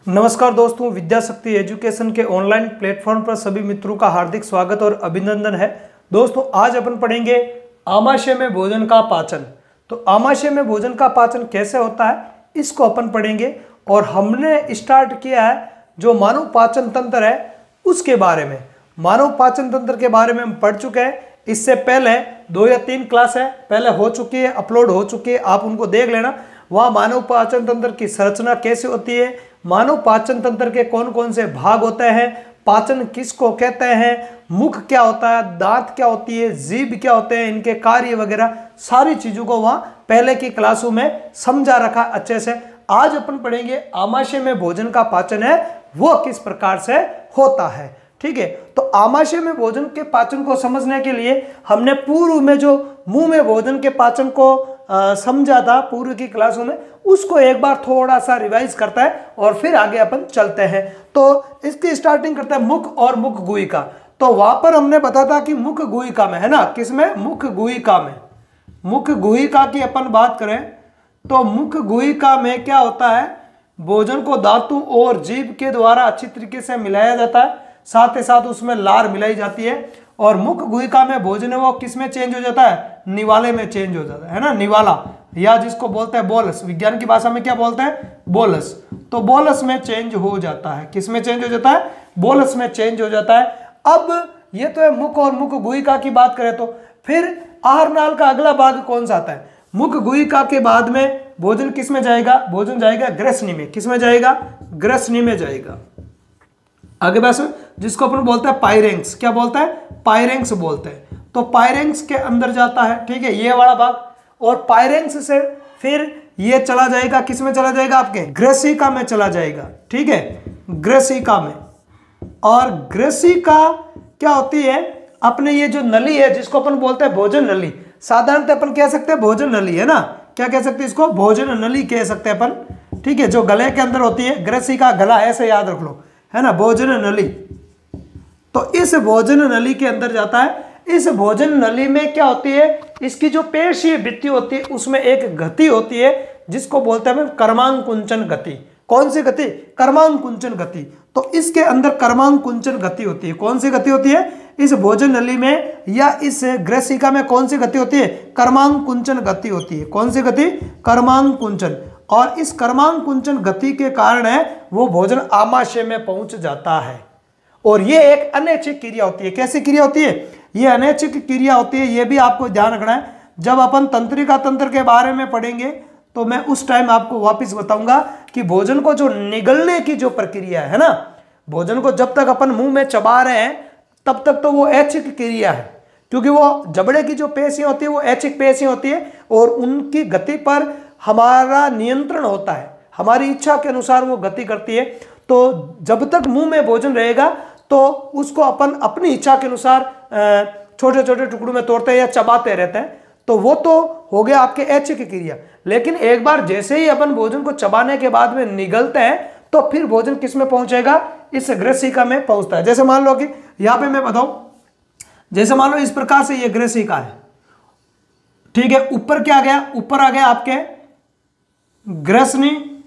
नमस्कार दोस्तों, विद्या शक्ति एजुकेशन के ऑनलाइन प्लेटफॉर्म पर सभी मित्रों का हार्दिक स्वागत और अभिनंदन है। दोस्तों आज अपन पढ़ेंगे आमाशय में भोजन का पाचन। तो आमाशय में भोजन का पाचन कैसे होता है इसको अपन पढ़ेंगे और हमने स्टार्ट किया है जो मानव पाचन तंत्र है उसके बारे में। मानव पाचन तंत्र के बारे में हम पढ़ चुके हैं। इससे पहले 2 या 3 क्लास है पहले हो चुकी है, अपलोड हो चुकी है, आप उनको देख लेना। वहाँ मानव पाचन तंत्र की संरचना कैसे होती है, मानव पाचन तंत्र के कौन कौन से भाग होते हैं, पाचन किसको कहते हैं, मुख क्या होता है, दांत क्या होती है, जीभ क्या होते हैं, इनके कार्य वगैरह सारी चीजों को वहाँ पहले की क्लासों में समझा रखा अच्छे से। आज अपन पढ़ेंगे आमाशय में भोजन का पाचन है वो किस प्रकार से होता है। ठीक है, तो आमाशय में भोजन के पाचन को समझने के लिए हमने पूर्व में जो मुंह में भोजन के पाचन को समझा था पूर्व की क्लासों में, उसको एक बार थोड़ा सा रिवाइज करता है और फिर आगे अपन चलते हैं। तो इसकी स्टार्टिंग करते हैं मुख और मुख गुहिका। तो वहां पर हमने बताया था कि मुख गुहिका में है ना, किसमें, मुख गुहिका में। मुख गुहिका की अपन बात करें तो मुख गुहिका में क्या होता है, भोजन को दांतों और जीभ के द्वारा अच्छी तरीके से मिलाया जाता है, साथ ही साथ उसमें लार मिलाई जाती है। और मुख गुहिका में भोजन है वो किस में चेंज हो जाता है, निवाले में चेंज हो जाता है ना, निवाला, या जिसको बोलते हैं बोलस, विज्ञान की भाषा में क्या बोलते हैं, बोलस। तो बोलस में चेंज हो जाता है, किस में चेंज हो जाता है, बोलस में चेंज हो जाता है। अब ये तो है मुख और मुख गुहिका की बात करें तो फिर आहार नाल का अगला भाग कौन सा आता है। मुख गुहिका के बाद में भोजन किस में जाएगा, भोजन जाएगा ग्रसनी में। किस में जाएगा, ग्रसनी में जाएगा। आगे बस जिसको अपन बोलते हैं पायरेंक्स, क्या बोलता है, पायरेंक्स बोलते हैं। तो पायरेंक्स के अंदर जाता है, ठीक है, ये वाला भाग। और पायरेंक्स से फिर ये चला जाएगा, किस में चला जाएगा, आपके ग्रसिका में चला जाएगा। ठीक है, ग्रसिका में। और ग्रसिका क्या होती है, अपने ये जो नली है जिसको अपन बोलते हैं भोजन नली, साधारणतः अपन कह सकते हैं भोजन नली, है ना, क्या कह सकते हैं इसको, भोजन नली कह सकते हैं अपन। ठीक है, जो गले के अंदर होती है, ग्रसिका गला ऐसे याद रख लो, है ना, भोजन नली। तो इस भोजन नली के अंदर जाता है। इस भोजन नली में क्या होती है, इसकी जो पेशीय भित्ति होती है उसमें एक गति होती है जिसको बोलते हैं कर्मांकुंचन गति। कौन सी गति, कर्मांकुंचन गति। तो इसके अंदर कर्मांकुंचन गति होती है। कौन सी गति होती है इस भोजन नली में या इस ग्रसिका में, कौन सी गति होती है, कर्मांकुंचन गति होती है। कौन सी गति, कर्मांकुंचन। और इस कर्मांकुंचन गति के कारण है वो भोजन आमाशय में पहुंच जाता है। और ये एक अनैच्छिक क्रिया होती है। कैसी क्रिया होती है, ये अनैच्छिक क्रिया होती है। ये भी आपको ध्यान रखना है, जब अपन तंत्रिका तंत्र के बारे में पढ़ेंगे तो मैं उस टाइम आपको वापस बताऊंगा कि भोजन को जो निगलने की जो प्रक्रिया है ना, भोजन को जब तक अपन मुंह में चबा रहे हैं तब तक तो वो ऐच्छिक क्रिया है, क्योंकि वो जबड़े की जो पेशियां होती है वो ऐच्छिक पेशियां होती है और उनकी गति पर हमारा नियंत्रण होता है, हमारी इच्छा के अनुसार वो गति करती है। तो जब तक मुंह में भोजन रहेगा तो उसको अपन अपनी इच्छा के अनुसार छोटे छोटे टुकड़ों में तोड़ते हैं या चबाते रहते हैं। तो वो तो हो गया आपके ऐच्छिक क्रिया। लेकिन एक बार जैसे ही अपन भोजन को चबाने के बाद में निगलते हैं तो फिर भोजन किस में पहुंचेगा, इस ग्रसिका में पहुंचता है। जैसे मान लो कि यहां पे मैं बताऊं, जैसे मान लो इस प्रकार से ये ग्रसिका है, ठीक है, ऊपर क्या आ गया, ऊपर आ गया आपके ग्रसनी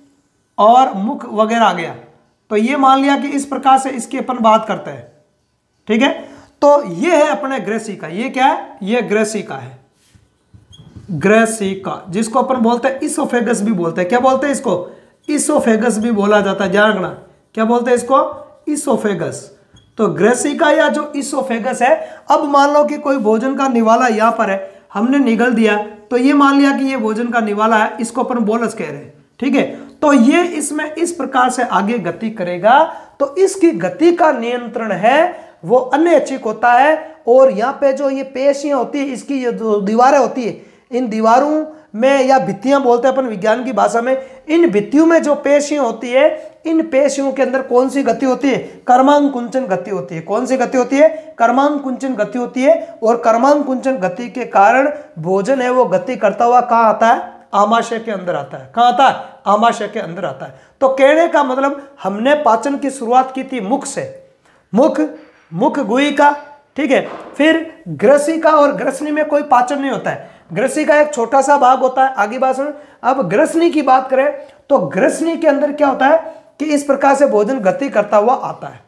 और मुख वगैरह आ गया। तो ये मान लिया कि इस प्रकार से इसकी अपन बात करते हैं। ठीक है, तो ये है अपने ग्रसिका। ये क्या है, ये ग्रसिका है, ग्रसिका, जिसको अपन बोलते हैं इसोफेगस भी बोलते हैं। क्या बोलते हैं इसको, इसोफेगस भी बोला जाता है, ध्यान रखना, क्या बोलते हैं इसको, इसोफेगस। तो ग्रसिका या जो इसोफेगस है, अब मान लो कि कोई भोजन का निवाला यहां पर है, हमने निगल दिया तो ये मान लिया कि ये भोजन का निवाला है, इसको अपन बोलस कह रहे हैं। ठीक है, तो ये इसमें इस प्रकार से आगे गति करेगा। तो इसकी गति का नियंत्रण है वो अनैच्छिक होता है। और यहाँ पे जो ये पेशियां होती है, इसकी ये दीवारें होती है, इन दीवारों में या भित्तियां बोलते हैं अपन विज्ञान की भाषा में, इन भित्तियों में जो पेशियां होती है, इन पेशियों के अंदर कौन सी गति होती है, कर्मांकुंचन गति होती है। कौन सी गति होती है, कर्मांकुंचन गति होती है। और कर्मांकुंचन गति के कारण भोजन है वो गति करता हुआ कहाँ आता है, आमाशय के अंदर आता है। कहाँ आता है, आमाशय के अंदर आता है। तो कहने का मतलब हमने पाचन की शुरुआत की थी मुख से, मुख, मुख गुहिका, ठीक है, फिर ग्रसिका और ग्रसनी में कोई पाचन नहीं होता है। ग्रसनी का एक छोटा सा भाग होता है, आगे बात सुन। अब ग्रसनी की बात करें तो ग्रसनी के अंदर क्या होता है कि इस प्रकार से भोजन गति करता हुआ आता है।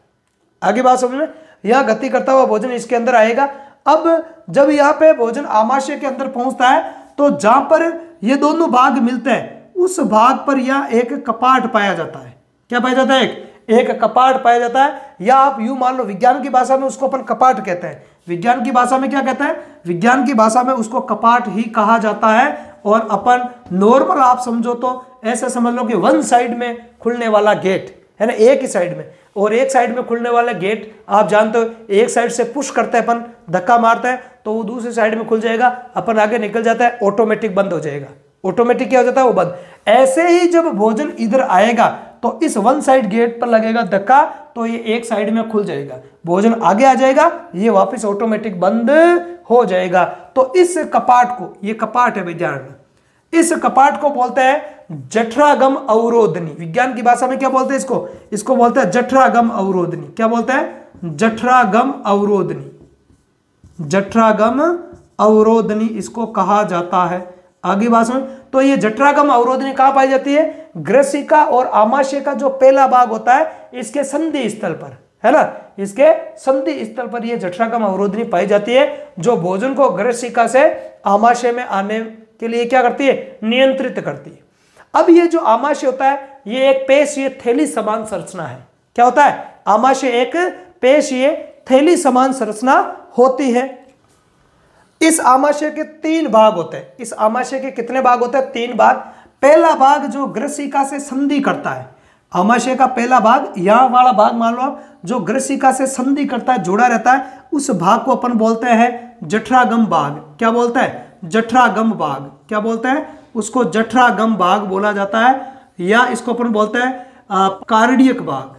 आगे बात समझ में, यह गति करता हुआ भोजन इसके अंदर आएगा। अब जब यहाँ पे भोजन आमाशय के अंदर पहुंचता है तो जहां पर ये दोनों भाग मिलते हैं उस भाग पर यह एक कपाट पाया जाता है। क्या पाया जाता है? एक कपाट पाया जाता है, या आप यूं मान लो विज्ञान की भाषा में उसको अपन कपाट कहते हैं। विज्ञान की भाषा में क्या कहते हैं? विज्ञान की भाषा में उसको कपाट ही कहा जाता है। और अपन नॉर्मल आप समझो तो ऐसा समझ लो कि वन साइड में खुलने वाला गेट है ना, एक ही साइड में, और एक साइड में खुलने वाला गेट आप जानते हो, एक साइड से पुश करते हैं अपन, धक्का मारते हैं तो वो दूसरी साइड में खुल जाएगा, अपन आगे निकल जाता है, ऑटोमेटिक बंद हो जाएगा। ऑटोमेटिक क्या हो जाता है? वो बंद। ऐसे ही जब भोजन इधर आएगा तो इस वन साइड गेट पर लगेगा धक्का, तो ये एक साइड में खुल जाएगा, भोजन आगे आ जाएगा, ये वापस ऑटोमेटिक बंद हो जाएगा। तो इस कपाट को, ये कपाट है विज्ञान, इस कपाट को बोलते हैं जठरागम अवरोधनी। विज्ञान की भाषा में क्या बोलते हैं इसको? इसको बोलते हैं जठरागम अवरोधनी। क्या बोलते हैं? जठरागम अवरोधनी। जठरागम अवरोधनी इसको कहा जाता है। आगे बात समझ। तो ये जठरागम अवरोधनी कहां पाई जाती है? ग्रसिका और आमाशय का जो पहला भाग होता है इसके संधि स्थल पर, है ना, इसके संधि स्थल पर ये जठरागम अवरोधनी पाई जाती है, जो भोजन को ग्रसिका से आमाशय में आने के लिए क्या करती है? नियंत्रित करती है। अब ये जो आमाशय होता है ये एक पेशीय थैली समान संरचना है। क्या होता है? आमाशय एक पेशीय थैली समान संरचना होती है। इस आमाशय के 3 भाग होते हैं। इस आमाशय के कितने भाग होते हैं? 3 भाग। पहला भाग जो ग्रसिका से संधि करता है, आमाशय का पहला भाग, यहां वाला भाग मान लो आप, जो ग्रसिका से संधि करता है, जुड़ा रहता है, उस भाग को अपन बोलते हैं जठरागम भाग। क्या बोलते हैं? जठरागम भाग। क्या बोलते हैं? उसको जठरागम भाग बोला जाता है, या इसको अपन बोलते हैं कार्डियक भाग।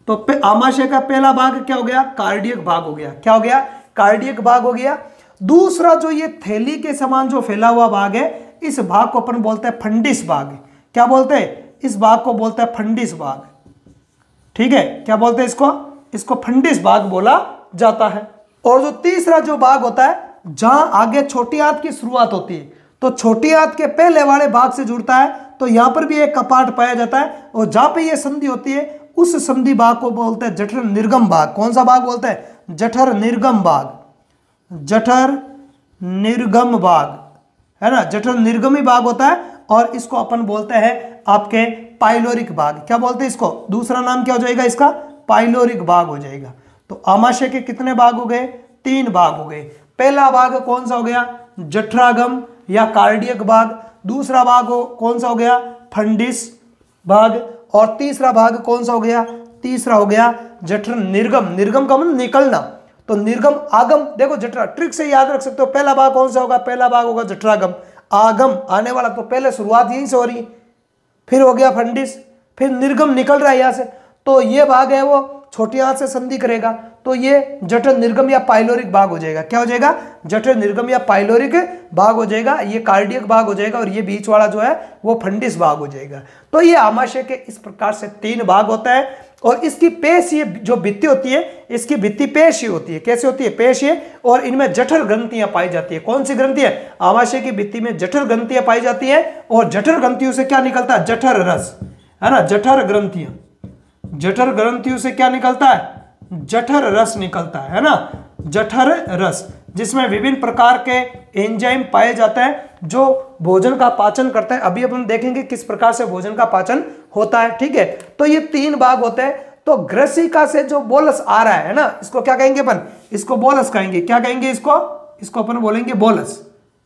तो आमाशय का पहला भाग क्या हो गया? कार्डियक भाग हो गया। क्या हो गया? कार्डियक भाग हो गया। दूसरा जो ये थैली के समान जो फैला हुआ भाग है, इस भाग को अपन बोलते हैं फंडिस भाग। क्या बोलते हैं? इस भाग को बोलते हैं फंडिस भाग। ठीक है, क्या बोलते हैं इसको? इसको फंडिस भाग बोला जाता है। और जो तीसरा जो भाग होता है, जहां आगे छोटी आंत की शुरुआत होती है, तो छोटी आंत के पहले वाले भाग से जुड़ता है, तो यहां पर भी एक कपाट पाया जाता है, और जहां पे ये संधि होती है उस संधि भाग को बोलते हैं जठर निर्गम भाग। कौन सा भाग बोलते हैं? जठर निर्गम भाग। जठर निर्गम भाग, है ना, जठर निर्गमी भाग होता है, और इसको अपन बोलते हैं आपके पाइलोरिक भाग। क्या बोलते हैं इसको? दूसरा नाम क्या हो जाएगा इसका? पाइलोरिक भाग हो जाएगा। तो आमाशय के कितने भाग हो गए? 3 भाग हो गए। पहला भाग कौन सा हो गया? जठरागम या कार्डियक भाग। दूसरा भाग कौन सा हो गया? फंडिस भाग। और तीसरा भाग कौन सा हो गया? तीसरा हो गया जठर निर्गम। निर्गम का मतलब निकलना, तो निर्गम आगम। देखो जठरा ट्रिक से याद रख सकते हो। पहला भाग कौन सा होगा? पहला भाग होगा जठरागम। आगम आने वाला, तो पहले शुरुआत यहीं से हो रही, फिर हो गया फंडिस, फिर निर्गम निकल रहा है यहां से, तो ये भाग है वो छोटी आंत से संधि करेगा, तो ये जठर निर्गम या पाइलोरिक भाग हो जाएगा। क्या हो जाएगा? जठर निर्गम या पाइलोरिक भाग हो जाएगा। ये कार्डियक भाग हो जाएगा, और ये बीच वाला जो है वो फंडिस भाग हो जाएगा। तो ये आमाशय के इस प्रकार से 3 भाग होता है। और इसकी पेशीय जो भित्ति होती है, इसकी भित्ति पेशीय होती है। कैसे होती है? पेशीय। और इनमें जठर ग्रंथियां पाई जाती है। कौन सी ग्रंथियां? आमाशय की भित्ति में जठर ग्रंथियां पाई जाती है, और जठर ग्रंथियों से क्या निकलता है? जठर रस, है ना, जठर ग्रंथियां। जठर ग्रंथियों से क्या निकलता है? जठर रस निकलता है ना, जठर रस, जिसमें विभिन्न प्रकार के एंजाइम पाए जाते हैं जो भोजन का पाचन करते हैं। अभी अपन देखेंगे किस प्रकार से भोजन का पाचन होता है। ठीक है, तो ये 3 भाग होते हैं। तो ग्रसिका से जो बोलस आ रहा है ना, इसको क्या कहेंगे अपन? इसको बोलस कहेंगे। क्या कहेंगे इसको? इसको अपन बोलेंगे बोलस।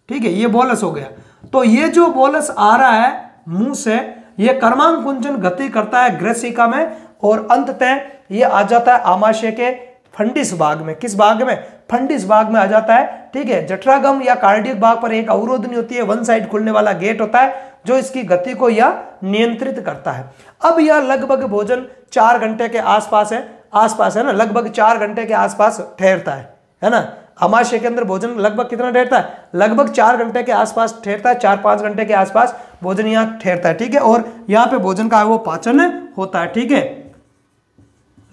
ठीक है, ये बोलस हो गया। तो ये जो बोलस आ रहा है मुंह से, ये कर्मांकुंचन गति करता है ग्रसिका में, और अंततः ये आ जाता है आमाशय के फंडिस भाग में। किस भाग में? फंडिस भाग में आ जाता है। ठीक है, जठरागम या कार्डियक भाग पर एक अवरोधनी होती है, वन साइड खुलने वाला गेट होता है, जो इसकी गति को यह नियंत्रित करता है। अब यह लगभग भोजन 4 घंटे के आसपास है ना, लगभग 4 घंटे के आसपास ठहरता है ना। आमाशय के अंदर भोजन लगभग कितना ठहरता है? लगभग 4 घंटे के आसपास ठहरता है। 4-5 घंटे के आसपास भोजन यहाँ ठहरता है। ठीक है, और यहाँ पे भोजन का वो पाचन होता है। ठीक है,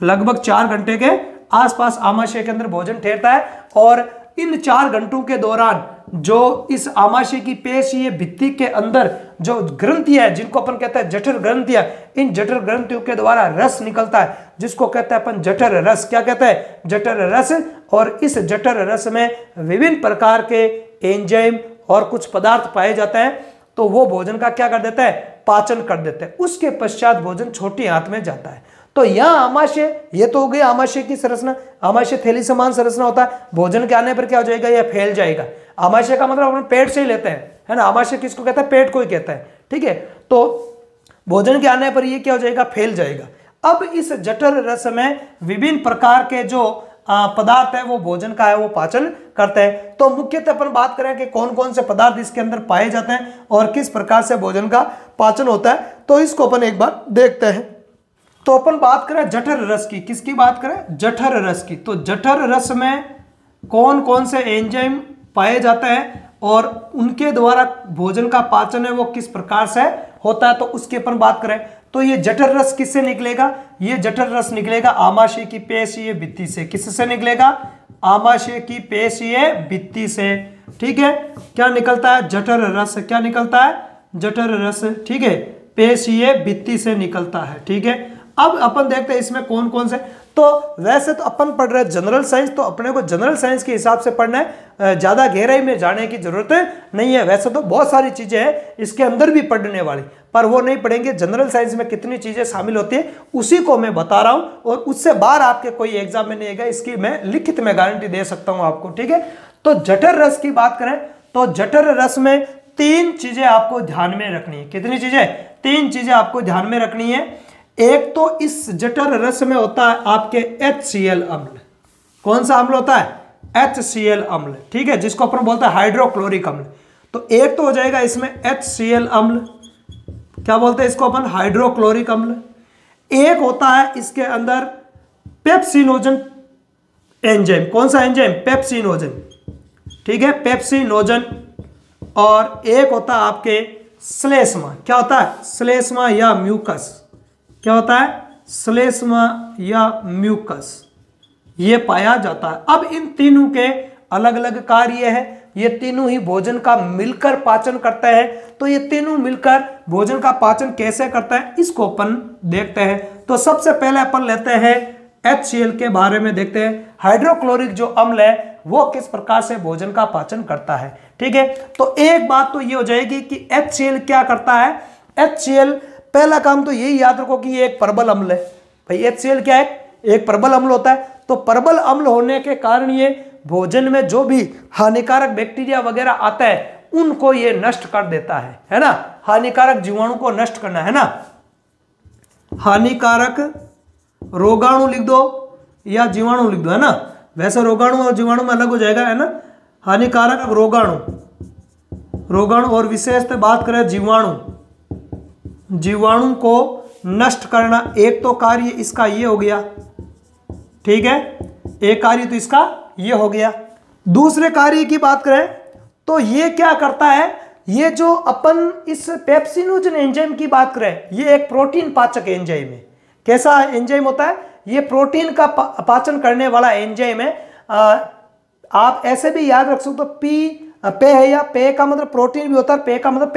लगभग 4 घंटे के आसपास आमाशय के अंदर भोजन ठहरता है, और इन 4 घंटों के दौरान जो इस आमाशय की पेशीय भित्ति के अंदर जो ग्रंथियां है, जिनको अपन कहते हैं जठर ग्रंथियां, इन जठर ग्रंथियों के द्वारा रस निकलता है, जिसको कहते हैं अपन जठर रस। क्या कहते हैं? जठर रस। और इस जठर रस में विभिन्न प्रकार के एंजाइम और कुछ पदार्थ पाए जाते हैं, तो वो भोजन का क्या कर देता है? पाचन कर देते हैं। उसके पश्चात भोजन छोटी आंत में जाता है। तो यहाँ आमाशय, ये तो हो गई आमाशय की संरचना। आमाशय थैली समान संरचना होता है। भोजन के आने पर क्या हो जाएगा? यह फैल जाएगा। आमाशय का मतलब अपन पेट से ही लेते हैं, है ना। आमाशय किसको कहता है? पेट को ही कहता है, ठीक है। तो भोजन के आने पर ये क्या हो जाएगा? फैल जाएगा। अब इस जठर रस में विभिन्न प्रकार के जो पदार्थ है वो भोजन का है वो पाचन करते हैं। तो मुख्यतः अपन बात करें कि कौन कौन से पदार्थ इसके अंदर पाए जाते हैं और किस प्रकार से भोजन का पाचन होता है, तो इसको अपन एक बार देखते हैं। तो अपन बात करें जठर रस की। किसकी बात करें? जठर रस की। तो जठर रस में कौन कौन से एंजाइम पाए जाते हैं और उनके द्वारा भोजन का पाचन है वो किस प्रकार से होता है, तो उसकी अपन बात करें। तो ये जठर रस किससे निकलेगा? ये जठर रस निकलेगा आमाशय की पेशीय भित्ति से। किससे निकलेगा? आमाशय की पेशीय भित्ति से, ठीक है। क्या निकलता है? जठर रस। क्या निकलता है? जठर रस, ठीक है, पेशीय भित्ति से निकलता है, ठीक है। अब अपन देखते हैं इसमें कौन कौन से। तो वैसे तो अपन पढ़ रहे हैं जनरल साइंस, तो अपने को जनरल साइंस के हिसाब से पढ़ना है, ज्यादा गहराई में जाने की जरूरत नहीं है। वैसे तो बहुत सारी चीजें हैं इसके अंदर भी पढ़ने वाली, पर वो नहीं पढ़ेंगे। जनरल साइंस में कितनी चीजें शामिल होती है उसी को मैं बता रहा हूं, और उससे बाहर आपके कोई एग्जाम में नहीं आएगा, इसकी मैं लिखित में गारंटी दे सकता हूं आपको, ठीक है। तो जठर रस की बात करें तो जठर रस में 3 चीजें आपको ध्यान में रखनी है। कितनी चीजें? 3 चीजें आपको ध्यान में रखनी है। एक तो इस जठर रस में होता है आपके HCl अम्ल। कौन सा अम्ल होता है? HCl अम्ल, ठीक है, जिसको अपन बोलते हैं हाइड्रोक्लोरिक अम्ल। तो एक तो हो जाएगा इसमें HCl अम्ल, क्या बोलते हैं इसको अपन? हाइड्रोक्लोरिक अम्ल। एक होता है इसके अंदर पेप्सिनोजन एंजाइम। कौन सा एंजाइम? पेप्सिनोजन, ठीक है, पेप्सिनोजन। और एक होता है आपके श्लेष्मा। क्या होता है? श्लेष्मा या म्यूकस। क्या होता है? श्लेष्मा या म्यूकस, ये पाया जाता है। अब इन तीनों के अलग अलग कार्य है। ये तीनों ही भोजन का मिलकर पाचन करते हैं। तो ये तीनों मिलकर भोजन का पाचन कैसे करता है इसको अपन देखते हैं। तो सबसे पहले अपन लेते हैं HCl के बारे में देखते हैं। हाइड्रोक्लोरिक जो अम्ल है वो किस प्रकार से भोजन का पाचन करता है, ठीक है। तो एक बात तो ये हो जाएगी कि HCl क्या करता है। HCl पहला काम तो यही याद रखो कि ये एक प्रबल अम्ल है। भाई HCl क्या है? एक प्रबल अम्ल होता है। तो प्रबल अम्ल होने के कारण ये भोजन में जो भी हानिकारक बैक्टीरिया वगैरह आता है उनको ये नष्ट कर देता है ना। हानिकारक जीवाणु को नष्ट करना, है ना। हानिकारक रोगाणु लिख दो या जीवाणु लिख दो, है ना। वैसे रोगाणु और जीवाणु में अलग हो जाएगा, है ना। हानिकारक रोगाणु और विशेषतः बात करें जीवाणु को नष्ट करना। एक तो कार्य इसका ये हो गया, ठीक है, एक कार्य तो इसका ये हो गया। दूसरे कार्य की बात करें तो ये क्या करता है, ये जो अपन इस पेप्सिनोजन एंजाइम की बात करें, ये एक प्रोटीन पाचक एंजाइम है। कैसा एंजाइम होता है? ये प्रोटीन का पाचन करने वाला एंजाइम है। आप ऐसे भी याद रख सकते हो, पे है या पे का मतलब प्रोटीन भी होता है, पे का मतलब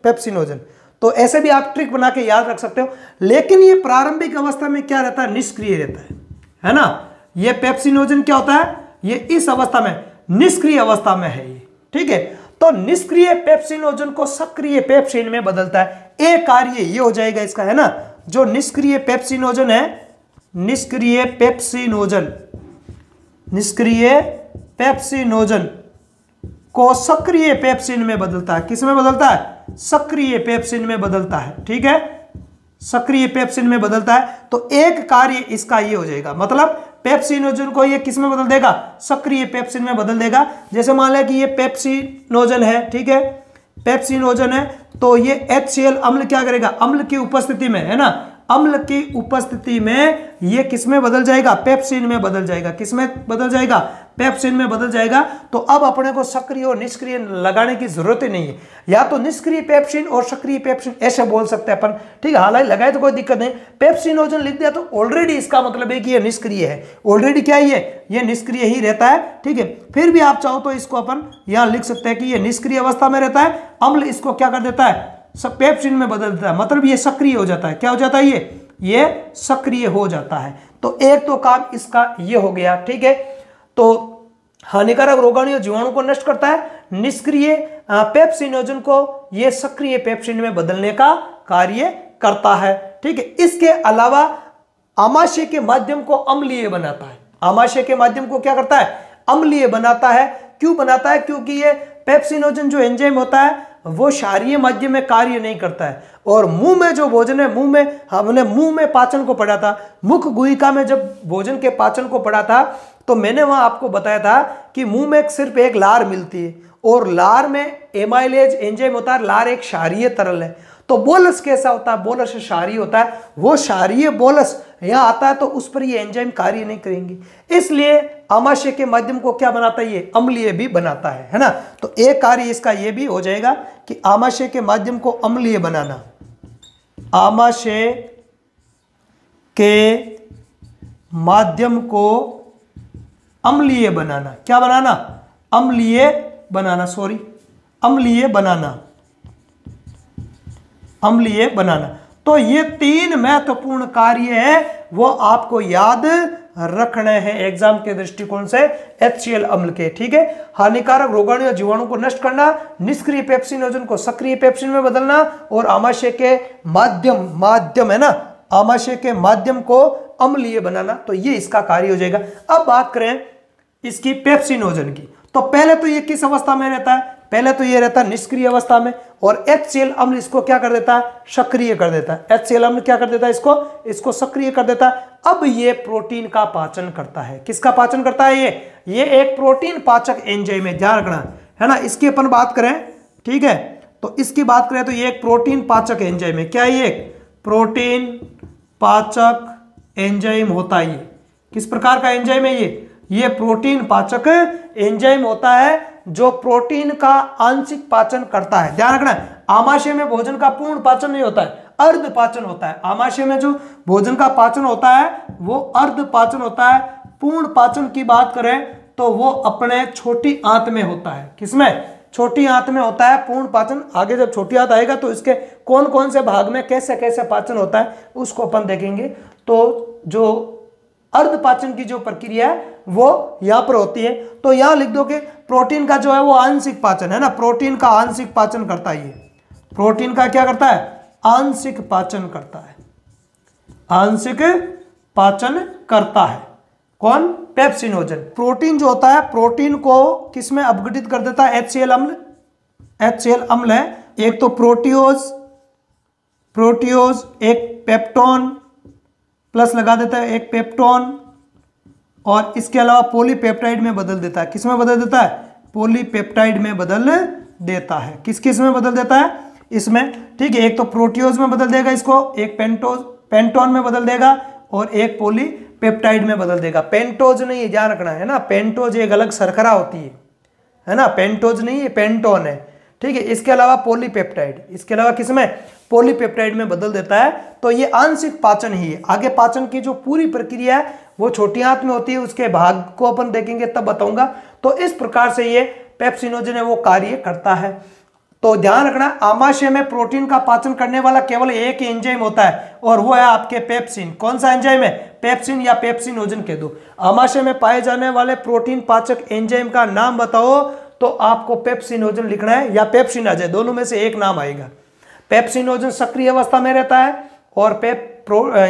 पेप्सिनोजन। तो ऐसे भी आप ट्रिक बना के याद रख सकते हो। लेकिन ये प्रारंभिक अवस्था में क्या रहता है? निष्क्रिय रहता है ना। ये पेप्सिनोजन क्या होता है? ये इस अवस्था में निष्क्रिय अवस्था में है ये, ठीक है। तो निष्क्रिय पेप्सिनोजन को सक्रिय पेप्सिन में बदलता है। एक कार्य ये हो जाएगा इसका, है ना। जो निष्क्रिय पेप्सिनोजन है, निष्क्रिय पेप्सिनोजन को सक्रिय पेप्सिन में बदलता है। किस में बदलता है? सक्रिय पेप्सिन में बदलता है, ठीक है, सक्रिय पेप्सिन में बदलता है। तो एक कार्य इसका ये हो जाएगा, मतलब पेप्सिनोजन को ये किस में बदल देगा? सक्रिय पेप्सिन में बदल देगा। जैसे मान लिया कि ये पेप्सिनोजन है, ठीक है, पेप्सिनोजन है, तो ये HCl अम्ल क्या करेगा? अम्ल की उपस्थिति में, है ना, अम्ल की उपस्थिति में ये किस में बदल जाएगा, पेप्सिन में बदल जाएगा। किस में बदल जाएगा, पेप्सिन में बदल जाएगा। तो अब अपने को सक्रिय और निष्क्रिय लगाने की जरूरत ही नहीं है, या तो निष्क्रिय पेप्सिन और सक्रिय पेप्सिन ऐसे बोल सकते हैं अपन, ठीक है। हालांकि लगाए तो कोई दिक्कत नहीं, पेप्सिनोजन लिख दिया तो ऑलरेडी इसका मतलब है कि ये निष्क्रिय है, ऑलरेडी क्या है ये निष्क्रिय ही रहता है, ठीक है। फिर भी आप चाहो तो इसको अपन यहां लिख सकते हैं कि ये निष्क्रिय अवस्था में रहता है, अम्ल इसको क्या कर देता है, पेप्सिन में बदल देता है, मतलब ये सक्रिय हो जाता है। क्या हो जाता है, ये सक्रिय हो जाता है। तो एक तो काम इसका ये हो गया, ठीक है। तो हानिकारक रोगाणु जीवाणु को नष्ट करता है, निष्क्रिय पेप्सिनोजन को ये सक्रिय पेप्सिन में बदलने का कार्य करता है, ठीक है। इसके अलावा आमाशय के माध्यम को अम्लीय बनाता है। आमाशय के माध्यम को क्या करता है, अम्लीय बनाता है। क्यों बनाता है, क्योंकि ये पेप्सिनोजन जो एंजाइम होता है वो क्षारीय माध्यम में कार्य नहीं करता है। और मुंह में जो भोजन है, मुंह में हमने मुंह में पाचन को पढ़ा था, मुख गुहिका में जब भोजन के पाचन को पढ़ा था तो मैंने वहां आपको बताया था कि मुंह में सिर्फ एक लार मिलती है और लार में एमाइलेज एंजाइम होता है। लार एक क्षारीय तरल है। तो बोलस कैसा होता है, बोलस क्षारीय होता है। वो क्षारीय बोलस यहां आता है तो उस पर ये एंजाइम कार्य नहीं करेंगे, इसलिए आमाशय के माध्यम को क्या बनाता है, ये अम्लीय भी बनाता है ना। तो एक कार्य इसका ये भी हो जाएगा कि आमाशय के माध्यम को अम्लीय बनाना, आमाशय के माध्यम को अम्लीय बनाना। क्या बनाना, अम्लीय बनाना, सॉरी अम्लीय बनाना, अम्लीय बनाना। तो ये तीन महत्वपूर्ण कार्य है वो आपको याद रखने हैं एग्जाम के दृष्टिकोण से HCl अम्ल के, ठीक है। हानिकारक रोगाणु या जीवाणु को नष्ट करना, निष्क्रिय पेप्सिनोजन को सक्रिय पेप्सिन में बदलना और आमाशय के माध्यम है ना, आमाशय के माध्यम को अम्लीय बनाना। तो ये इसका कार्य हो जाएगा। अब बात करें इसकी पेप्सिनोजन की, तो पहले तो ये किस अवस्था में रहता है, पहले तो ये रहता है निष्क्रिय अवस्था में और HCl अम्ल इसको क्या कर देता है, सक्रिय कर देता है। HCl अम्ल क्या कर देता है, इसको सक्रिय कर देता है। अब ये प्रोटीन का पाचन करता है। किसका पाचन करता है, ये एक प्रोटीन पाचक एंजाइम है, ध्यान रखना है ना। इसकी अपन बात करें, ठीक है, तो इसकी बात करें तो ये एक प्रोटीन पाचक एंजाइम है। क्या है, ये प्रोटीन पाचक एंजाइम होता है। ये किस प्रकार का एंजाइम है, ये प्रोटीन पाचक एंजाइम होता है जो प्रोटीन का आंशिक पाचन करता है। ध्यान रखना, आमाशय में भोजन का पूर्ण पाचन नहीं होता है, अर्ध पाचन होता है। आमाशय में जो भोजन का पाचन होता है वो अर्ध पाचन होता है। पूर्ण पाचन की बात करें तो वो अपने छोटी आंत में होता है। किसमें, छोटी आंत में होता है पूर्ण पाचन। आगे जब छोटी आंत आएगा तो इसके कौन कौन से भाग में कैसे कैसे पाचन होता है उसको अपन देखेंगे। तो जो अर्ध पाचन की जो प्रक्रिया है वो यहां पर होती है। तो यहां लिख दो कि प्रोटीन का जो है वो आंशिक पाचन है ना, प्रोटीन का आंशिक पाचन करता है। ये प्रोटीन का क्या करता है, आंशिक पाचन करता है, आंशिक पाचन करता है। कौन, पेप्सिनोजन। प्रोटीन जो होता है प्रोटीन को किसमें अपघटित कर देता है, HCl अम्ल। HCl अम्ल है एक तो प्रोटियोज एक पेप्टोन प्लस लगा देता है, एक पेप्टोन, और इसके अलावा पॉलीपेप्टाइड में बदल देता है। किस में बदल देता है, पॉलीपेप्टाइड में बदल देता है। किस में बदल देता है, इसमें, ठीक है। एक तो प्रोटियोज में बदल देगा इसको, एक पेंटोन में बदल देगा और एक पॉलीपेप्टाइड में बदल देगा। पेंटोज नहीं, ध्यान रखना है ना, पेंटोज एक अलग शर्करा होती है ना, पेंटोज नहीं, ये पेंटोन है, ठीक है। इसके अलावा पॉलीपेप्टाइड, इसके अलावा किसमें, पॉलीपेप्टाइड में बदल देता है। तो ये आंशिक पाचन ही है। आगे पाचन की जो पूरी प्रक्रिया है वो छोटी आंत में होती है, उसके भाग को अपन देखेंगे तब बताऊंगा। तो इस प्रकार से ये पेप्सिनोजन है वो कार्य करता है। तो ध्यान रखना, आमाशय में प्रोटीन का पाचन करने वाला केवल एक एंजाइम होता है और वो है आपके पेप्सिन। कौन सा एंजाइम है, पेप्सिन या पेप्सिनोजन कह दो। आमाशय में पाए जाने वाले प्रोटीन पाचक एंजाइम का नाम बताओ तो आपको पेप्सिनोजन लिखना है या पेप्सिन आ जाए, दोनों में से एक नाम आएगा। पेप्सिनोजन सक्रिय अवस्था में रहता है और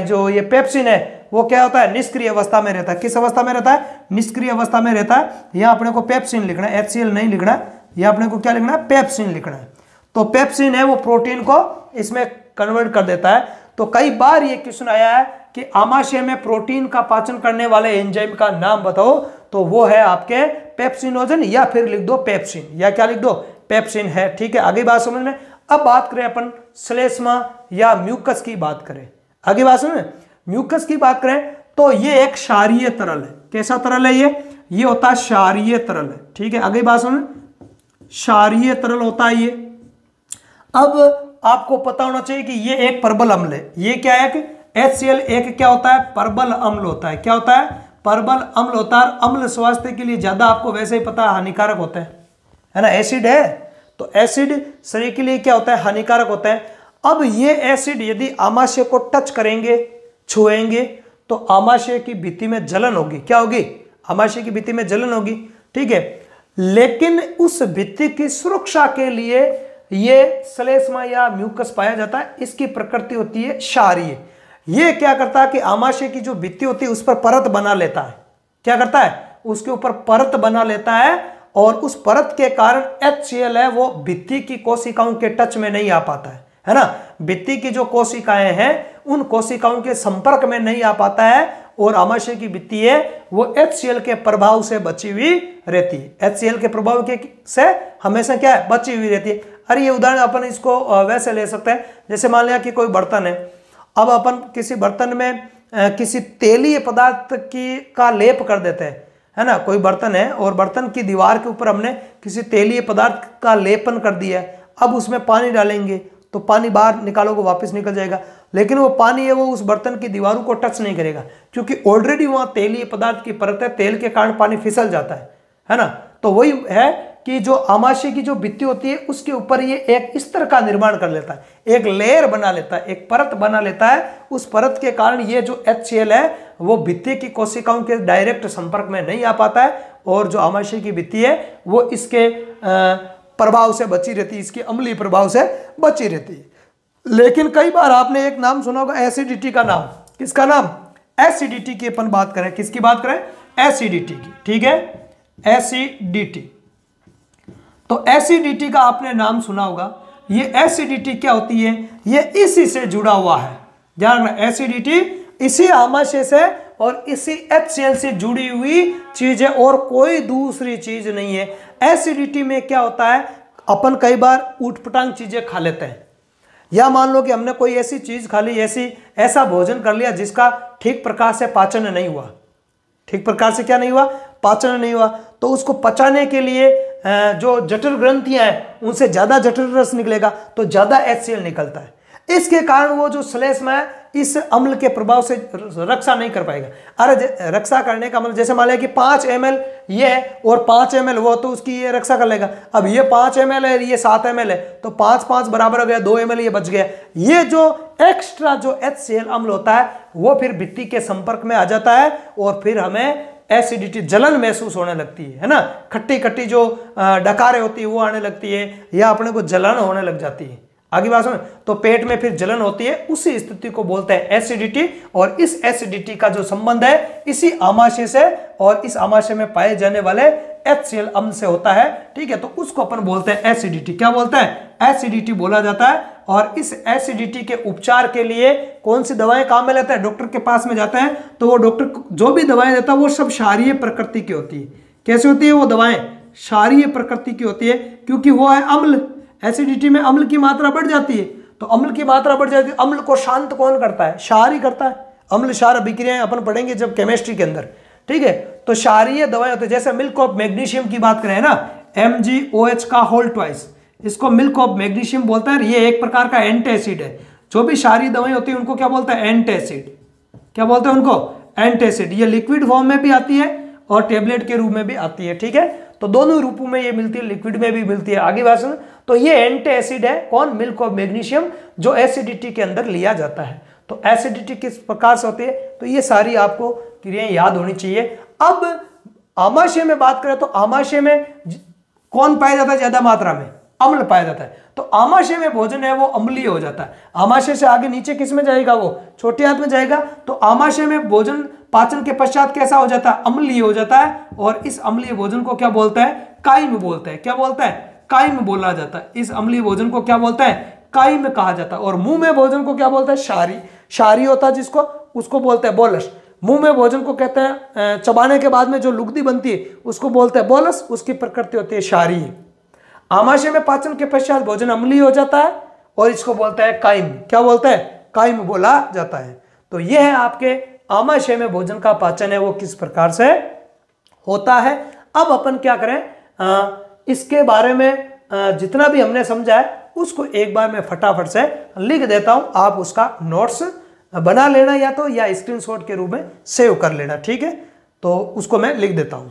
जो ये पेप्सिन है वो क्या होता है, निष्क्रिय अवस्था में रहता है। किस अवस्था में रहता है, निष्क्रिय अवस्था में रहता है। यहाँ अपने को पेप्सिन लिखना है, HCl नहीं लिखना है, यहाँ अपने को क्या लिखना है, पेप्सिन लिखना है। तो पेप्सिन है वो प्रोटीन को इसमें कन्वर्ट कर देता है। तो कई बार ये क्वेश्चन आया है कि आमाशय में प्रोटीन का पाचन करने वाले एंजाइम का नाम बताओ, तो वो है आपके पेप्सिनोजन या फिर लिख दो पेप्सिन, या क्या लिख दो, पेप्सिन है, ठीक है। आगे बात समझ में। अब बात करें अपन श्लेष्मा या म्यूकस की बात करें। आगे बात सुने, म्यूकस की बात करें तो ये एक क्षारीय तरल है। कैसा तरल है ये होता है क्षारीय तरल है, ठीक है। आगे बात सुने, क्षारीय तरल होता है ये। अब आपको पता होना चाहिए कि ये एक परबल अम्ल है। ये क्या है कि HCl एक क्या होता है, परबल अम्ल होता है। क्या होता है, परबल अम्ल होता है। अम्ल स्वास्थ्य के लिए ज्यादा आपको वैसे ही पता हानिकारक होता है ना। एसिड है तो एसिड शरीर के लिए क्या होता है, हानिकारक होता है। अब ये एसिड यदि आमाशय को टच करेंगे, छुएंगे, तो आमाशय की भित्ति में जलन होगी। क्या होगी, आमाशय की भित्ति में जलन होगी, ठीक है। लेकिन उस भित्ति की सुरक्षा के लिए ये श्लेष्मा या म्यूकस पाया जाता है। इसकी प्रकृति होती है क्षारीय। ये क्या करता है कि आमाशय की जो भित्ति होती है उस पर परत बना लेता है। क्या करता है, उसके ऊपर परत बना लेता है और उस परत के कारण HCl है वो भित्ति की कोशिकाओं के टच में नहीं आ पाता है ना। भित्ति की जो कोशिकाएं हैं उन कोशिकाओं के संपर्क में नहीं आ पाता है और आमाशय की भित्ति है वो HCl के प्रभाव से बची हुई रहती है। HCl के प्रभाव के से हमेशा क्या है, बची हुई रहती है। अरे ये उदाहरण अपन इसको वैसे ले सकते हैं, जैसे मान लिया कि कोई बर्तन है। अब अपन किसी बर्तन में किसी तेलीय पदार्थ का लेप कर देते हैं, है ना। कोई बर्तन है और बर्तन की दीवार के ऊपर हमने किसी तेलीय पदार्थ का लेपन कर दिया है। अब उसमें पानी डालेंगे तो पानी बाहर निकालोगे वापस निकल जाएगा, लेकिन वो पानी है वो उस बर्तन की दीवारों को टच नहीं करेगा क्योंकि ऑलरेडी वहां तेलीय पदार्थ की परत है। तेल के कारण पानी फिसल जाता है ना। तो वही है कि जो आमाशय की जो भित्ति होती है उसके ऊपर ये एक स्तर का निर्माण कर लेता है, एक लेयर बना लेता है, एक परत बना लेता है। उस परत के कारण ये जो HCl है वो भित्ति की कोशिकाओं के डायरेक्ट संपर्क में नहीं आ पाता है और जो आमाशय की भित्ति है वो इसके प्रभाव से बची रहती है, इसके अम्लीय प्रभाव से बची रहती है। लेकिन कई बार आपने एक नाम सुना होगा एसिडिटी का नाम। किसका नाम, एसिडिटी की अपन बात करें। किसकी बात करें, एसिडिटी की, ठीक है, एसिडिटी। तो एसिडिटी का आपने नाम सुना होगा। ये एसिडिटी क्या होती है, ये इसी से जुड़ा हुआ है। ध्यान रखना, एसिडिटी इसी आमाशय से और इसी HCl से जुड़ी हुई चीज है और कोई दूसरी चीज नहीं है। एसिडिटी में क्या होता है, अपन कई बार ऊटपटांग चीजें खा लेते हैं, या मान लो कि हमने कोई ऐसी चीज खा ली, ऐसा भोजन कर लिया जिसका ठीक प्रकार से पाचन नहीं हुआ। ठीक प्रकार से क्या नहीं हुआ, पाचन नहीं हुआ। तो उसको पचाने के लिए जो जठर ग्रंथियां हैं उनसे ज्यादा जठर रस निकलेगा तो ज्यादा HCl निकलता है। इसके कारण वो जो श्लेष्मा है इस अम्ल के प्रभाव से रक्षा नहीं कर पाएगा। अरे रक्षा करने का मतलब जैसे मान लिया कि 5 ml ये है और 5 ml वो, तो उसकी ये रक्षा कर लेगा। अब ये 5 ml है, ये 7 ml है, तो 5 बराबर हो गया, 2 ml ये बच गया। ये जो एक्स्ट्रा जो HCl अम्ल होता है वो फिर भित्ति के संपर्क में आ जाता है और फिर हमें एसिडिटी, जलन महसूस होने लगती है ना। खट्टी खट्टी जो डकारें होती है वो आने लगती है या अपने को जलन होने लग जाती है। आगे बात सुनो, तो पेट में फिर जलन होती है, उसी स्थिति को बोलते हैं एसिडिटी। और इस एसिडिटी का जो संबंध है इसी आमाशय से और इस आमाशय में पाए जाने वाले HCl अम्ल से होता है, ठीक है। तो उसको अपन बोलते हैं एसिडिटी। क्या बोलते हैं, एसिडिटी बोला जाता है। और इस एसिडिटी के उपचार के लिए कौन सी दवाएं काम में लेते हैं, डॉक्टर के पास में जाते हैं तो वो डॉक्टर जो भी दवाएं देता है वो सब क्षारीय प्रकृति की होती है। कैसे होती है वो दवाएं, क्षारीय प्रकृति की होती है, क्योंकि वो है अम्ल। एसिडिटी में अम्ल की मात्रा बढ़ जाती है, तो अम्ल की मात्रा बढ़ जाती है। अम्ल को शांत कौन करता है, क्षार ही करता है। अम्ल क्षार अभिक्रियाएं अपन पढ़ेंगे जब केमिस्ट्री के अंदर, ठीक है। तो क्षारीय दवाएं होती है, जैसे मिल्क ऑफ मैग्नीशियम की बात करें ना, MgOH का होल ट्वाइस, इसको मिल्क ऑफ मैग्नीशियम बोलता है। ये एक प्रकार का एंटासिड है। जो भी क्षारीय दवाएं होती है उनको क्या बोलते हैं, एंटासिड। क्या बोलते हैं उनको, एंटासिड। ये लिक्विड फॉर्म में भी आती है और टेबलेट के रूप में भी आती है, ठीक है। तो दोनों रूपों में ये मिलती है, लिक्विड में भी मिलती है। आगे बात सुनो, तो ये एंटासिड है कौन, मिल्क ऑफ मैग्नीशियम, जो एसिडिटी के अंदर लिया जाता है। तो एसिडिटी किस प्रकार से होती है, तो ये सारी आपको क्रियाएं याद होनी चाहिए। अब आमाशय में बात करें तो आमाशय में कौन पाया जाता है ज्यादा मात्रा में, अम्ल पाया जाता है। तो आमाशय में भोजन है वो अम्लीय हो जाता है। आमाशय से आगे नीचे किस में जाएगा, वो छोटे हाथ में जाएगा। तो आमाशय में भोजन पाचन के पश्चात कैसा हो जाता है, अम्लीय हो जाता है। और इस अम्लीय भोजन को क्या बोलते हैं, कायम बोलते हैं। क्या बोलते हैं, कायम बोला जाता है। इस अम्लीय भोजन को क्या बोलते हैं, कायम कहा जाता है। और मुंह में भोजन को क्या बोलते हैं, क्षारी। क्षारी होता है जिसको, उसको बोलते हैं बोलस। मुंह में भोजन को कहते हैं, चबाने के बाद में जो लुगदी बनती है उसको बोलते हैं बोलस, उसकी प्रकृति होती है क्षारीय। आमाशय में पाचन के पश्चात भोजन अम्लीय हो जाता है और इसको बोलते हैं कायम। क्या बोलते हैं, कायम बोला जाता है। तो यह है आपके आमाशय में भोजन का पाचन है वो किस प्रकार से होता है। अब अपन क्या करें, इसके बारे में जितना भी हमने समझा है उसको एक बार मैं फटाफट से लिख देता हूं, आप उसका नोट्स बना लेना या तो या स्क्रीनशॉट के रूप में सेव कर लेना, ठीक है। तो उसको मैं लिख देता हूं।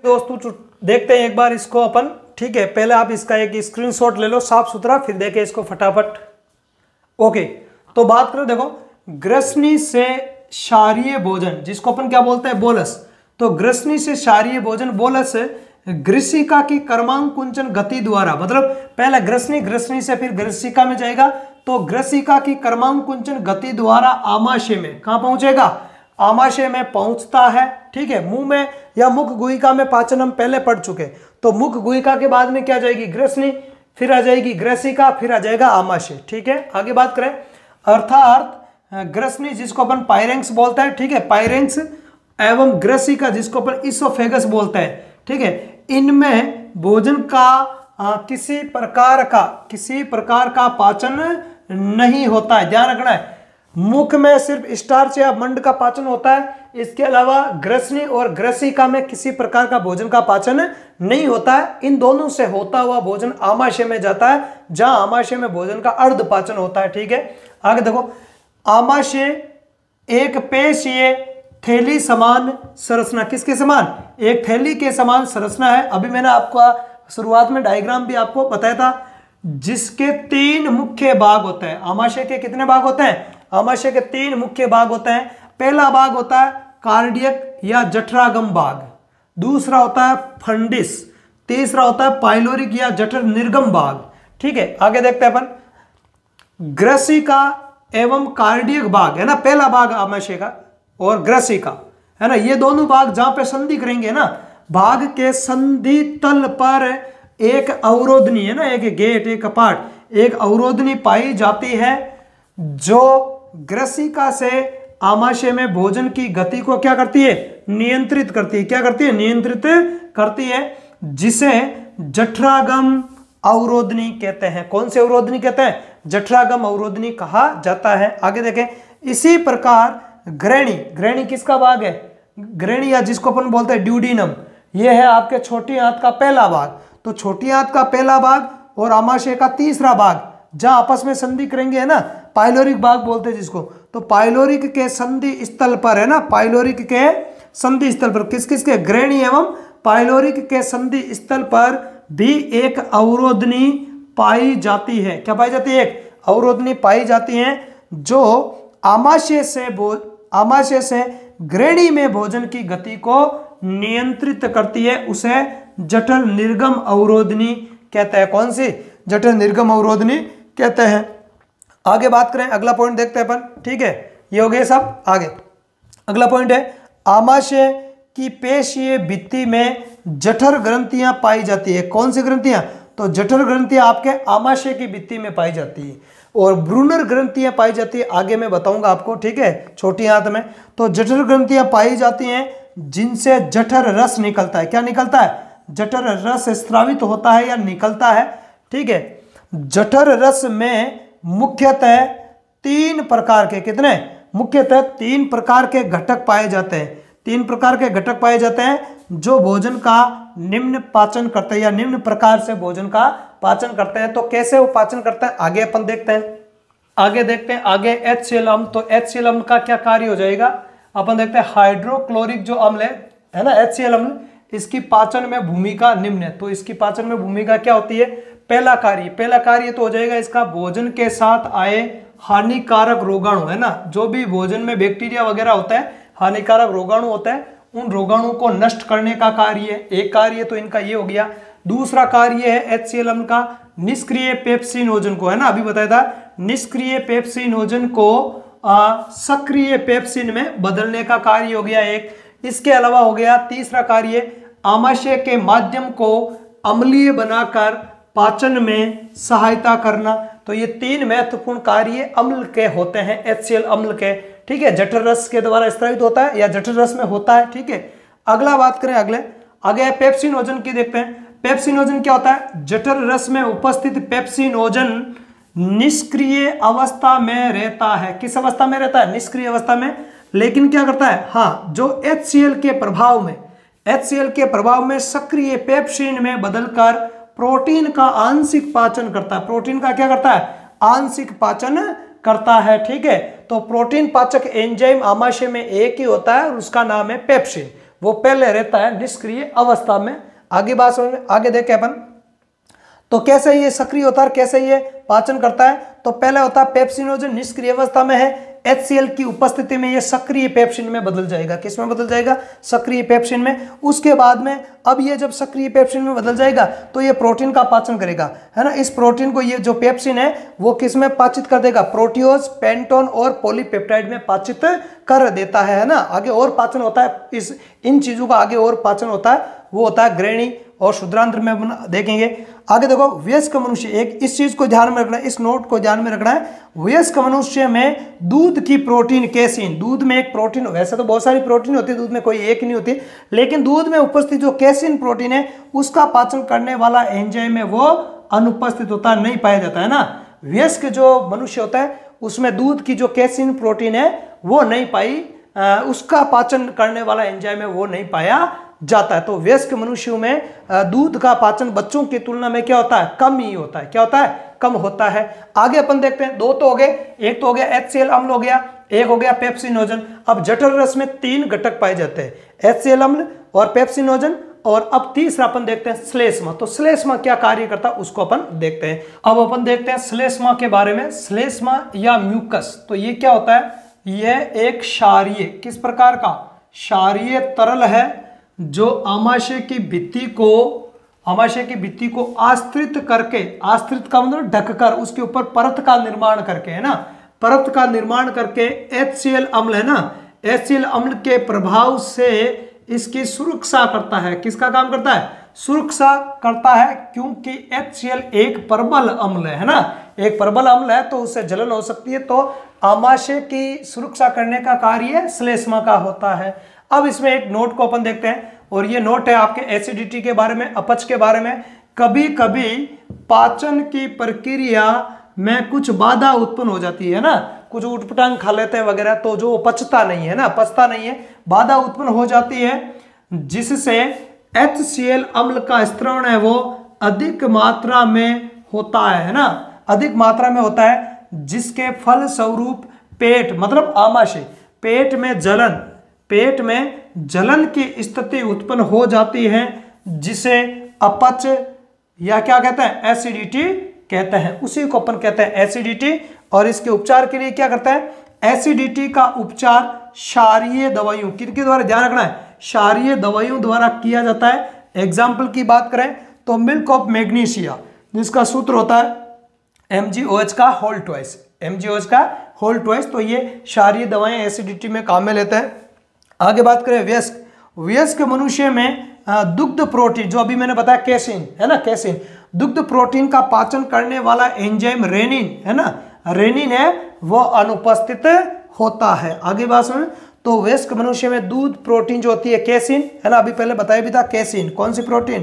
दोस्तों देखते हैं एक बार इसको अपन, ठीक है। पहले आप इसका एक स्क्रीनशॉट ले लो साफ सुथरा, फिर देखें इसको फटाफट। ओके, तो बात करो, देखो ग्रसनी से क्षारीय भोजन जिसको अपन क्या बोलते हैं, बोलस। तो ग्रसनी से क्षारीय भोजन बोलस ग्रसिका की कर्मांकुंचन गति द्वारा, मतलब पहले ग्रसनी से फिर ग्रसिका में जाएगा, तो ग्रसिका की कर्मांकुंचन गति द्वारा आमाशय में कहां पहुंचेगा, आमाशय में पहुंचता है, ठीक है। मुंह में या मुख गुहिका में पाचन हम पहले पढ़ चुके, तो मुख गुहिका के बाद में क्या जाएगी, ग्रसनी, फिर आ जाएगी ग्रसिका, फिर आ जाएगा आमाशय, ठीक है। आगे बात करें, अर्थात ग्रसनी जिसको अपन पायरेंक्स बोलते हैं, ठीक है, पायरेंक्स एवं ग्रसिका जिसको अपन इसोफेगस बोलते हैं, ठीक है। इनमें भोजन का किसी प्रकार का पाचन नहीं होता है, ध्यान रखना है। मुख में सिर्फ स्टार्च या मंड का पाचन होता है, इसके अलावा ग्रसनी और ग्रसिका में किसी प्रकार का भोजन का पाचन नहीं होता है। इन दोनों से होता हुआ भोजन आमाशय में जाता है, जहां आमाशय में भोजन का अर्ध पाचन होता है, ठीक है। आगे देखो, आमाशय एक पेशीय थैली समान संरचना, किसके समान, एक थैली के समान संरचना है। अभी मैंने आपको शुरुआत में डायग्राम भी आपको बताया था, जिसके 3 मुख्य भाग होते हैं। आमाशय के कितने भाग होते हैं, आमाशय के 3 मुख्य भाग होते हैं। पहला भाग होता है कार्डियक या जठरागम भाग, दूसरा होता है फंडिस, तीसरा होता है पाइलोरिक या जठर निर्गम भाग, ठीक है। आगे देखते हैं अपन, ग्रसिका एवं कार्डियक भाग है ना, पहला भाग आमाशय का और ग्रसिका है ना, ये दोनों भाग जहां पे संधि करेंगे ना, भाग के संधि तल पर एक अवरोधनी है ना, एक गेट, एक कपाट, एक अवरोधनी पाई जाती है जो ग्रसिका से आमाशय में भोजन की गति को क्या करती है, नियंत्रित करती है। क्या करती है, नियंत्रित करती है, जिसे जठरागम अवरोधनी कहते हैं। कौन से अवरोधनी कहते हैं, जठरागम अवरोधनी कहा जाता है। आगे देखें, इसी प्रकार ग्रहणी किसका भाग है, ग्रहणी या जिसको अपन बोलते हैं ड्यूडीनम, यह है आपके छोटी आंत का पहला भाग। तो छोटी आंत का पहला भाग और आमाशय का तीसरा भाग जहां आपस में संधि करेंगे है ना, पाइलोरिक भाग बोलते हैं जिसको। तो पाइलोरिक के संधि स्थल पर है ना, पाइलोरिक के संधि स्थल पर किस किस के, ग्रहणी एवं पाइलोरिक के संधि स्थल पर भी एक अवरोधनी पाई जाती है। क्या पाई जाती है, एक अवरोधनी पाई जाती है जो आमाशय से ग्रहणी में भोजन की गति को नियंत्रित करती है, उसे जठर निर्गम अवरोधनी कहते हैं। कौन सी, जठर निर्गम अवरोधनी कहते हैं। आगे बात करें, अगला पॉइंट देखते हैं अपन, ठीक है। ये हो गए सब। आगे अगला पॉइंट है, आमाशय की पेशीय भित्ति में जठर ग्रंथियां पाई जाती है। कौन सी ग्रंथियां, तो जठर ग्रंथियां आपके आमाशय की भित्ति में पाई जाती है और ब्रूनर ग्रंथियां पाई जाती है, आगे मैं बताऊंगा आपको, ठीक है, छोटी आंत में। तो जठर ग्रंथियां पाई जाती हैं जिनसे जठर रस निकलता है। क्या निकलता है, जठर रस स्रावित होता है या निकलता है, ठीक है। जठर रस में मुख्यतः 3 प्रकार के, कितने, मुख्यतः 3 प्रकार के घटक पाए जाते हैं। 3 प्रकार के घटक पाए जाते हैं जो भोजन का निम्न पाचन करते हैं या निम्न प्रकार से भोजन का पाचन करते हैं। तो कैसे वो पाचन करते हैं आगे अपन देखते हैं। आगे HCl अम्ल, तो HCl अम्ल का क्या कार्य हो जाएगा, अपन देखते हैं। हाइड्रोक्लोरिक जो अम्ल है ना, HCl अम्ल, इसकी पाचन में भूमिका निम्न है। तो इसकी पाचन में भूमिका क्या होती है, पहला कार्य तो हो जाएगा इसका, भोजन के साथ आए हानिकारक रोगाणु है ना, जो भी भोजन में बैक्टीरिया वगैरह होता है, हानिकारक रोगाणु होता है, उन रोगाणु को नष्ट करने का कार्य है। एक कार्य तो इनका ये हो गया। दूसरा कार्य है HCl अम्ल का निष्क्रिय पेप्सिनोजन को, है ना, अभी बताया था, निष्क्रिय पेप्सिनोजन को सक्रिय पेप्सिन में बदलने का कार्य हो गया एक। इसके अलावा हो गया तीसरा कार्य, आमाशय के माध्यम को अम्लीय बनाकर पाचन में सहायता करना। तो ये 3 महत्वपूर्ण कार्य अम्ल के होते हैं, HCl अम्ल के, ठीक है। जठर रस के द्वारा स्रावित होता है या जठर रस में होता है, ठीक है। अगला बात करें, आगे पेप्सिनोजन की देखते हैं। पेप्सिनोजन क्या होता है, जठर रस में उपस्थित पेप्सिनोजन निष्क्रिय अवस्था में रहता है। किस अवस्था में रहता है? निष्क्रिय अवस्था में। लेकिन क्या करता है? हाँ, जो HCl के प्रभाव में, HCl के प्रभाव में सक्रिय पेप्सिन में बदलकर प्रोटीन का आंशिक पाचन करता है। प्रोटीन का क्या करता है? आंशिक पाचन करता है। ठीक है, तो प्रोटीन पाचक एंजाइम आमाशय में एक ही होता है और उसका नाम है पेप्सिन। वो पहले रहता है निष्क्रिय अवस्था में। आगे बात समझ में, आगे देखें अपन। तो कैसे ये सक्रिय होता है, कैसे ये पाचन करता है? तो पहले होता है पेप्सिनोजन, निष्क्रिय अवस्था में है। HCl की उपस्थिति में ये सक्रिय पेप्सिन में बदल जाएगा। किस में बदल जाएगा? सक्रिय पेप्सिन में। उसके बाद में अब ये जब सक्रिय पेप्सिन में बदल जाएगा तो ये प्रोटीन का पाचन करेगा, है ना। इस प्रोटीन को, ये जो पेप्सिन है वो किस में पाचित कर देगा? प्रोटियोज, पेंटोन और पॉलीपेप्टाइड में पाचित कर देता है ना। आगे और पाचन होता है, इन चीजों का आगे और पाचन होता है, वो होता है ग्रहणी और शुद्रांत्र में देखेंगे। आगे देखो, वयस्क मनुष्य, एक इस चीज को ध्यान में रखना है, इस नोट को ध्यान में रखना है। वयस्क मनुष्य में दूध की प्रोटीन कैसीन, दूध में एक प्रोटीन, वैसे तो बहुत सारी प्रोटीन होती है दूध में, कोई एक नहीं होती, लेकिन दूध में उपस्थित जो कैसीन प्रोटीन है उसका पाचन करने वाला एंजाइम है वो अनुपस्थित होता है, नहीं पाया जाता है ना। वयस्क जो मनुष्य होता है उसमें दूध की जो कैसीन प्रोटीन है वो नहीं पाई, उसका पाचन करने वाला एंजाइम है वो नहीं पाया जाता है। तो वयस्क मनुष्यों में दूध का पाचन बच्चों की तुलना में क्या होता है? कम ही होता है। क्या होता है? कम होता है। आगे अपन देखते हैं, दो तो हो गए, एक तो हो गया HCl अम्ल हो गया, एक हो गया पेप्सिनोजन। अब जठर रस में 3 घटक पाए जाते हैं, HCl अम्ल और पेप्सिनोजन, और अब तीसरा अपन देखते हैं श्लेष्मा। तो श्लेष्मा क्या कार्य करता है उसको अपन देखते हैं। अब अपन देखते हैं श्लेष्मा के बारे में। श्लेष्मा या म्यूकस, तो ये क्या होता है? यह एक क्षारीय, किस प्रकार का? क्षारीय तरल है जो आमाशय की भित्ति को आश्रित करके, आश्रित का मतलब ढककर, उसके ऊपर परत का निर्माण करके, है ना, परत का निर्माण करके HCl अम्ल, है ना, HCl अम्ल के प्रभाव से इसकी सुरक्षा करता है। किसका काम करता है? सुरक्षा करता है, क्योंकि HCl एक प्रबल अम्ल है ना, एक प्रबल अम्ल है तो उससे जलन हो सकती है, तो आमाशय की सुरक्षा करने का कार्य श्लेष्मा का होता है। अब इसमें एक नोट को अपन देखते हैं, और ये नोट है आपके एसिडिटी के बारे में, अपच के बारे में। कभी कभी पाचन की प्रक्रिया में कुछ बाधा उत्पन्न हो जाती है ना, कुछ उटपटांग खा लेते हैं वगैरह, तो जो पचता नहीं है ना, पचता नहीं है, बाधा उत्पन्न हो जाती है, जिससे HCl अम्ल का स्त्रवण है वो अधिक मात्रा में होता है ना, अधिक मात्रा में होता है, जिसके फल स्वरूप पेट, मतलब आमाशय, पेट में जलन की स्थिति उत्पन्न हो जाती है, जिसे अपच या क्या कहते हैं? एसिडिटी कहते हैं। उसी को अपन कहते हैं एसिडिटी। और इसके उपचार के लिए क्या करता है? एसिडिटी का उपचार क्षारीय दवाइयों, किनके द्वारा? ध्यान रखना है, क्षारीय दवाइयों द्वारा किया जाता है। एग्जाम्पल की बात करें तो मिल्क ऑफ मैग्नीशिया, जिसका सूत्र होता है MgOH का होल ट्वाइस, MgOH का होल ट्वाइस। तो ये क्षारीय दवाएं एसिडिटी में काम में लेते हैं। आगे बात करें वयस्क मनुष्य में दुग्ध प्रोटीन, जो अभी मैंने बताया कैसीन, है ना, कैसीन, दुग्ध प्रोटीन का पाचन करने वाला एंजाइम रेनिन, है ना, रेनिन है वो अनुपस्थित होता है। आगे बात सुन, तो वयस्क मनुष्य में दूध प्रोटीन जो होती है कैसीन, है ना, अभी पहले बताया भी था कैसीन, कौन सी प्रोटीन?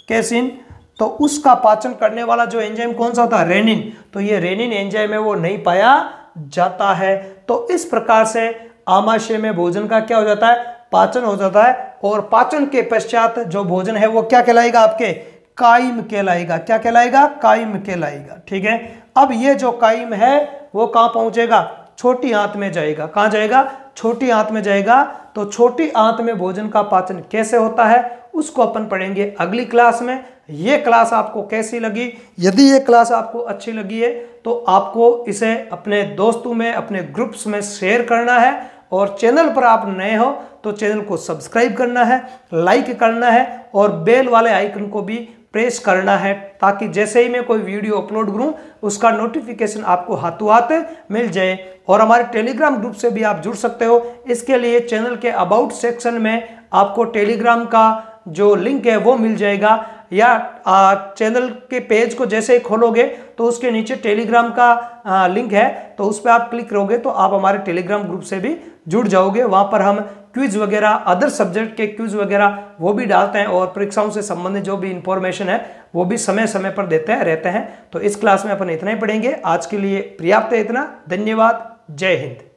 कैसीन। तो उसका पाचन करने वाला जो एंजाइम कौन सा होता है? रेनिन। तो ये रेनिन एंजाइम है वो नहीं पाया जाता है। तो इस प्रकार से आमाशय में भोजन का क्या हो जाता है? पाचन हो जाता है। और पाचन के पश्चात जो भोजन है वो क्या कहलाएगा? आपके कायम कहलाएगा। क्या कहलाएगा? कायम कहलाएगा। ठीक है, अब ये जो कायम है वो कहाँ पहुंचेगा? छोटी आंत में जाएगा। कहाँ जाएगा? छोटी आंत में जाएगा। तो छोटी आंत में भोजन का पाचन कैसे होता है उसको अपन पढ़ेंगे अगली क्लास में। ये क्लास आपको कैसी लगी? यदि ये क्लास आपको अच्छी लगी है तो आपको इसे अपने दोस्तों में, अपने ग्रुप्स में शेयर करना है, और चैनल पर आप नए हो तो चैनल को सब्सक्राइब करना है, लाइक करना है, और बेल वाले आइकन को भी प्रेस करना है, ताकि जैसे ही मैं कोई वीडियो अपलोड करूं उसका नोटिफिकेशन आपको हाथों हाथ मिल जाए। और हमारे टेलीग्राम ग्रुप से भी आप जुड़ सकते हो। इसके लिए चैनल के अबाउट सेक्शन में आपको टेलीग्राम का जो लिंक है वो मिल जाएगा, या चैनल के पेज को जैसे ही खोलोगे तो उसके नीचे टेलीग्राम का लिंक है, तो उस पर आप क्लिक करोगे तो आप हमारे टेलीग्राम ग्रुप से भी जुड़ जाओगे। वहां पर हम क्विज वगैरह, अदर सब्जेक्ट के क्विज वगैरह वो भी डालते हैं और परीक्षाओं से संबंधित जो भी इंफॉर्मेशन है वो भी समय समय पर देते रहते हैं। तो इस क्लास में अपन इतना ही पढ़ेंगे। आज के लिए पर्याप्त है इतना। धन्यवाद। जय हिंद।